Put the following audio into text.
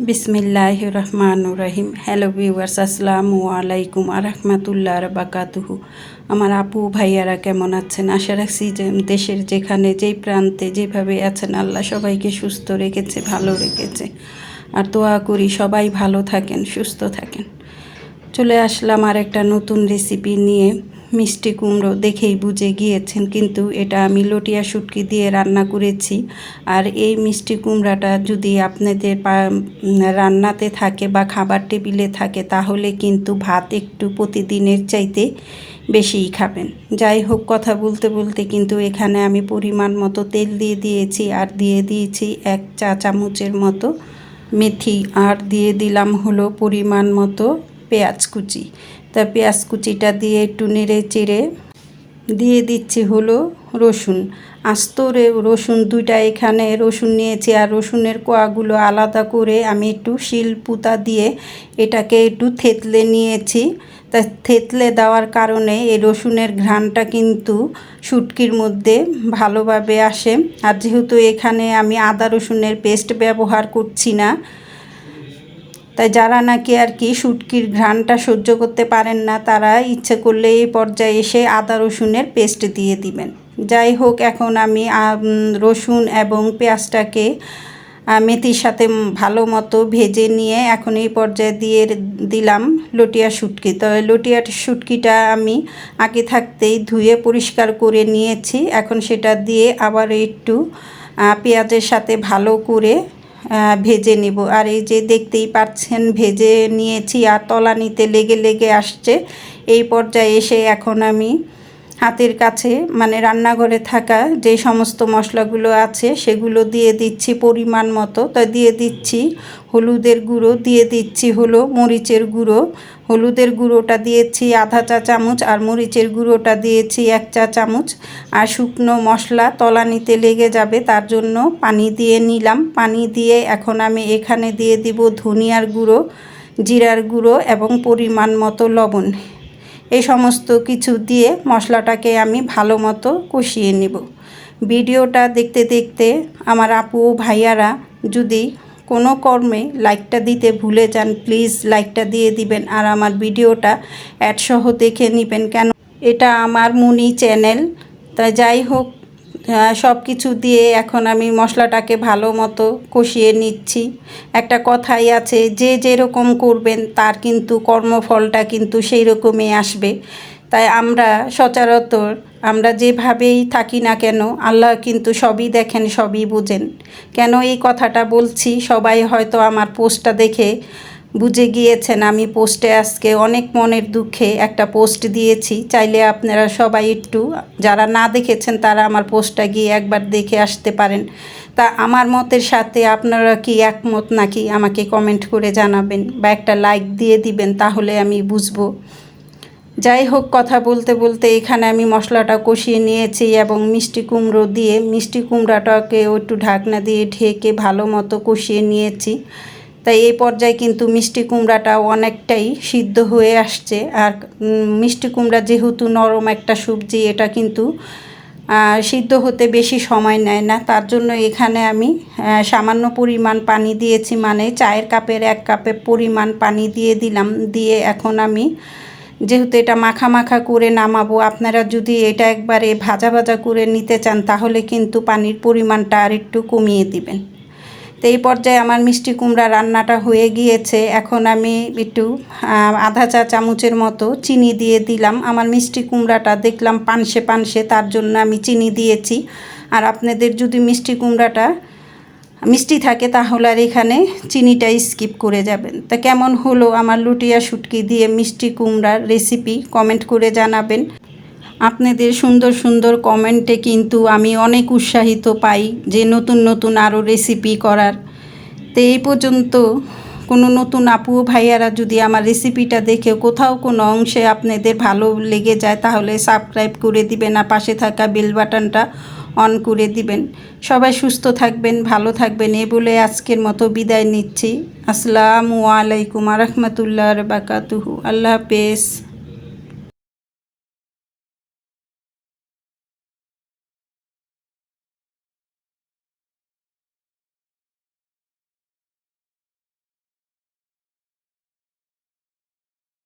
বিসমিল্লাহির রহমানির রহিম। Hello viewers, আসসালামু আলাইকুম আরহামাতুল্লাহ বারাকাতুহু। আমার আপু ভাইয়ারা কেমন আছেন? আশা রাখছি যে দেশের যেখানে যেই প্রান্তে যেভাবে আছেন আল্লাহ সবাইকে সুস্থ রেখেছে, ভালো রেখেছে। আর দোয়া করি সবাই ভালো থাকেন, সুস্থ থাকেন। চলে আসলাম আর একটা নতুন রেসিপি নিয়ে। মিষ্টি কুমড়ো দেখেই বুঝে গিয়েছেন, কিন্তু এটা আমি লটিয়া শুটকি দিয়ে রান্না করেছি। আর এই মিষ্টি কুমড়াটা যদি আপনাদের রান্নাতে থাকে বা খাবার টেবিলে থাকে তাহলে কিন্তু ভাত একটু প্রতিদিনের চাইতে বেশিই খাবেন। যাই হোক, কথা বলতে বলতে কিন্তু এখানে আমি পরিমাণ মতো তেল দিয়ে দিয়েছি, আর দিয়ে দিয়েছি 1 চা চামচের মতো মেথি, আর দিয়ে দিলাম হলো পরিমাণ মতো পেঁয়াজ কুচি। তা পেঁয়াজ কুচিটা দিয়ে একটু নেড়ে চেড়ে দিয়ে দিচ্ছি হলো রসুন। আস্ত রসুন 2টা এখানে রসুন নিয়েছি, আর রসুনের কোয়াগুলো আলাদা করে আমি একটু শিলপুতা দিয়ে এটাকে একটু থেতলে নিয়েছি। তা থেতলে দেওয়ার কারণে এই রসুনের ঘ্রাণটা কিন্তু শুটকির মধ্যে ভালোভাবে আসে। আর যেহেতু এখানে আমি আদা রসুনের পেস্ট ব্যবহার করছি না, তাই যারা নাকি আর কি শুটকির ঘ্রাণটা সহ্য করতে পারেন না তারা ইচ্ছে করলে এই পর্যায়ে এসে আদা রসুনের পেস্ট দিয়ে দিবেন। যাই হোক, এখন আমি রসুন এবং পেঁয়াজটাকে মেথির সাথে ভালো মতো ভেজে নিয়ে এখন এই পর্যায়ে দিয়ে দিলাম লটিয়া শুটকি। তো লটিয়া শুটকিটা আমি আগে থাকতেই ধুয়ে পরিষ্কার করে নিয়েছি। এখন সেটা দিয়ে আবার একটু পেঁয়াজের সাথে ভালো করে ভেজে নেব। আর এই যে দেখতেই পাচ্ছেন ভেজে নিয়েছি, আর তলানিতে লেগে লেগে আসছে। এই পর্যায়ে এসে এখন আমি হাতের কাছে মানে রান্নাঘরে থাকা যে সমস্ত মশলাগুলো আছে সেগুলো দিয়ে দিচ্ছি পরিমাণ মতো। তো দিয়ে দিচ্ছি হলুদের গুঁড়ো, দিয়ে দিচ্ছি হলো মরিচের গুঁড়ো। হলুদের গুঁড়োটা দিয়েছি আধা চা চামচ, আর মরিচের গুঁড়োটা দিয়েছি 1 চা চামচ। আর শুকনো মশলা তলানিতে লেগে যাবে তার জন্য পানি দিয়ে নিলাম। পানি দিয়ে এখন আমি এখানে দিয়ে দিব ধনিয়ার গুঁড়ো, জিরার গুঁড়ো এবং পরিমাণ মতো লবণ। এই সমস্ত কিছু দিয়ে মশলাটাকে আমি ভালো মতো কষিয়ে নেব। ভিডিওটা দেখতে দেখতে আমার আপু ভাইয়ারা যদি কোনো কর্মে লাইকটা দিতে ভুলে যান, প্লিজ লাইকটা দিয়ে দিবেন। আর আমার ভিডিওটা অ্যাডসহ দেখে নেবেন, কেন এটা আমার মুনি চ্যানেল। তাই যাই হোক, সব কিছু দিয়ে এখন আমি মশলাটাকে ভালো মতো কষিয়ে নিচ্ছি। একটা কথাই আছে, যে যেরকম করবেন তার কিন্তু কর্মফলটা কিন্তু সেই রকমই আসবে। তাই আমরা সচরাচর আমরা যেভাবেই থাকি না কেন আল্লাহ কিন্তু সবই দেখেন, সবই বোঝেন। কেন এই কথাটা বলছি, সবাই হয়তো আমার পোস্টটা দেখে বুঝে গিয়েছেন। আমি পোস্টে আজকে অনেক মনের দুঃখে একটা পোস্ট দিয়েছি। চাইলে আপনারা সবাই একটু, যারা না দেখেছেন তারা আমার পোস্টটা গিয়ে একবার দেখে আসতে পারেন। তা আমার মতের সাথে আপনারা কি একমত নাকি আমাকে কমেন্ট করে জানাবেন, বা একটা লাইক দিয়ে দিবেন, তাহলে আমি বুঝবো। যাই হোক, কথা বলতে বলতে এখানে আমি মশলাটা কষিয়ে নিয়েছি এবং মিষ্টি কুমড়ো দিয়ে মিষ্টি কুমড়াটাকে একটু ঢাকনা দিয়ে ঢেকে ভালো মতো কষিয়ে নিয়েছি। তাই এই পর্যায়ে কিন্তু মিষ্টি কুমড়াটা অনেকটাই সিদ্ধ হয়ে আসছে। আর মিষ্টি কুমড়া যেহেতু নরম একটা সবজি, এটা কিন্তু সিদ্ধ হতে বেশি সময় নেয় না। তার জন্য এখানে আমি সামান্য পরিমাণ পানি দিয়েছি, মানে চায়ের কাপের 1 কাপের পরিমাণ পানি দিয়ে দিলাম। দিয়ে এখন আমি যেহেতু এটা মাখা মাখা করে নামাবো, আপনারা যদি এটা একবারে ভাজা ভাজা করে নিতে চান তাহলে কিন্তু পানির পরিমাণটা আর একটু কমিয়ে দিবেন। তো এই পর্যায়ে আমার মিষ্টি কুমড়া রান্নাটা হয়ে গিয়েছে। এখন আমি একটু আধা চা চামচের মতো চিনি দিয়ে দিলাম। আমার মিষ্টি কুমড়াটা দেখলাম পানসে পানসে, তার জন্য আমি চিনি দিয়েছি। আর আপনাদের যদি মিষ্টি কুমড়াটা মিষ্টি থাকে তাহলে আর এখানে চিনিটা স্কিপ করে যাবেন। তা কেমন হলো আমার লুটিয়া শুটকি দিয়ে মিষ্টি কুমড়ার রেসিপি কমেন্ট করে জানাবেন। আপনাদের সুন্দর সুন্দর কমেন্টে কিন্তু আমি অনেক উৎসাহিত পাই যে নতুন নতুন আরও রেসিপি করার। তো এই পর্যন্ত কোনো নতুন আপু ভাইয়ারা যদি আমার রেসিপিটা দেখে কোথাও কোনো অংশে আপনাদের ভালো লেগে যায় তাহলে সাবস্ক্রাইব করে দিবেন, আর পাশে থাকা বেল বাটনটা অন করে দিবেন। সবাই সুস্থ থাকবেন, ভালো থাকবেন, এ বলে আজকের মতো বিদায় নিচ্ছি। আসসালামু আলাইকুম রহমতুল্লাহ বারাকাতুহু। আল্লাহ হাফেজ।